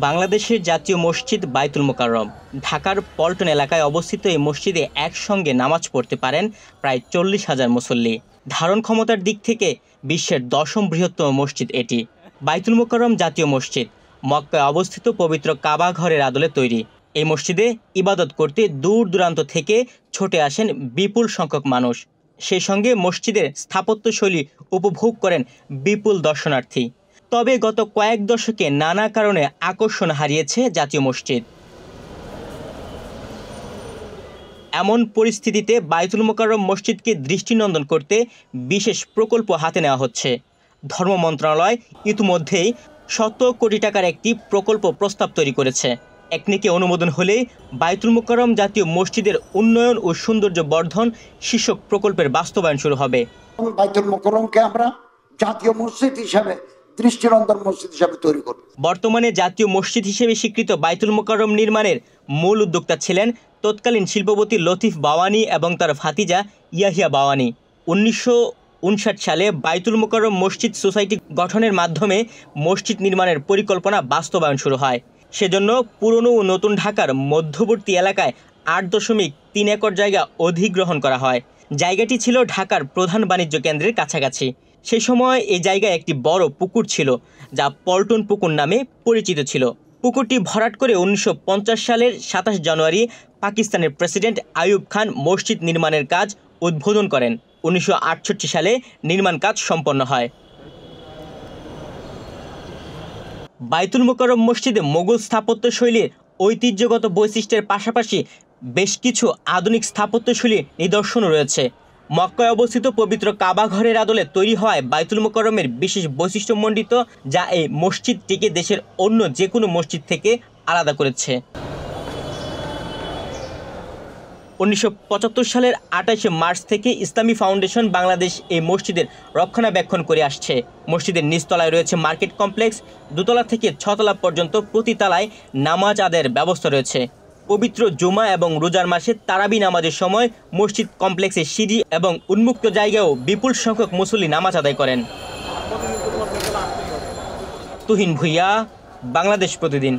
বাংলাদেশের জাতীয় মসজিদ বায়তুল মোকাররম ঢাকার পল্টন এলাকায় অবস্থিত এই মসজিদে একসঙ্গে নামাজ পড়তে পারেন প্রায় 40,000 মুসল্লি। ধারণ ক্ষমতার দিক থেকে বিশ্বের 10ম বৃহত্তম মসজিদ এটি। বায়তুল মোকাররম জাতীয় মসজিদ মক্কায় অবস্থিত পবিত্র কাবা ঘরের আদলে তৈরি। এই মসজিদে ইবাদত করতে দূর দূরান্ত থেকে ছুটে আসেন বিপুল সংখ্যক মানুষ। সেই সঙ্গে মসজিদের স্থাপত্যশৈলী উপভোগ করেন বিপুল দর্শনার্থী। তবে গত কয়েক দশকে নানা কারণে আকর্ষণ হারিয়েছে জাতীয় মসজিদ। এমন পরিস্থিতিতে বায়তুল মোকাররম মসজিদকে দৃষ্টিনন্দন করতে বিশেষ প্রকল্প হাতে নেওয়া হচ্ছে। ধর্ম মন্ত্রণালয় ইতিমধ্যেই 100 কোটি টাকার একটি প্রকল্প প্রস্তাব তৈরি করেছে। একনেকে অনুমোদন হলেই বায়তুল মোকাররম জাতীয় মসজিদের উন্নয়ন ও সৌন্দর্য বর্ধন শীর্ষক প্রকল্পের বাস্তবায়ন শুরু হবে। বায়তুল মোকাররমকে আমরা জাতীয় মসজিদ হিসাবে দৃষ্টিনন্দন মসজিদ হিসাবে তৈরি করব। বর্তমানে জাতীয় মসজিদ হিসেবে স্বীকৃত বায়তুল মোকাররম নির্মাণের মূল উদ্যোক্তা ছিলেন তৎকালীন শিল্পপতি লতিফ বাওয়ানি এবং তার ভাতিজা ইয়াহিয়া বাওয়ানি। 1959 সালে বায়তুল মোকাররম মসজিদ সোসাইটি গঠনের মাধ্যমে মসজিদ নির্মাণের পরিকল্পনা বাস্তবায়ন শুরু হয়। সেজন্য পুরনো ও নতুন ঢাকার মধ্যবর্তী এলাকায় 8.3 একর জায়গা অধিগ্রহণ করা হয়। জায়গাটি ছিল ঢাকার প্রধান বাণিজ্য কেন্দ্রের কাছাকাছি। সেই সময় এই জায়গায় একটি বড় পুকুর ছিল, যা পল্টন পুকুর নামে পরিচিত ছিল। পুকুরটি ভরাট করে 1950 সালের 27 জানুয়ারি পাকিস্তানের প্রেসিডেন্ট আইয়ুব খান মসজিদ নির্মাণের কাজ উদ্বোধন করেন। 1968 সালে নির্মাণ কাজ সম্পন্ন হয়। বায়তুল মোকাররম মসজিদে মোগল স্থাপত্যশৈলীর ঐতিহ্যগত বৈশিষ্ট্যের পাশাপাশি বেশ কিছু আধুনিক স্থাপত্যশৈলীর নিদর্শনও রয়েছে। মক্কায় অবস্থিত পবিত্র কাবা ঘরের আদলে তৈরি হওয়ায় বায়তুল মোকাররমের বিশেষ বৈশিষ্ট্যমণ্ডিত, যা এই মসজিদটিকে দেশের অন্য যে কোনো মসজিদ থেকে আলাদা করেছে। 1975 সালের 28 মার্চ থেকে ইসলামী ফাউন্ডেশন বাংলাদেশ এই মসজিদের রক্ষণাবেক্ষণ করে আসছে। মসজিদের নিচতলায় রয়েছে মার্কেট কমপ্লেক্স, দোতলা থেকে 6 তলা পর্যন্ত প্রতি তলায় নামাজ আদায়ের ব্যবস্থা রয়েছে। পবিত্র জুমা এবং রোজার মাসে তারাবি নামাজের সময় মসজিদ কমপ্লেক্সের সিঁড়ি এবং উন্মুক্ত জায়গায়ও বিপুল সংখ্যক মুসল্লি নামাজ আদায় করেন। তুহিন ভুইয়া, বাংলাদেশ প্রতিদিন।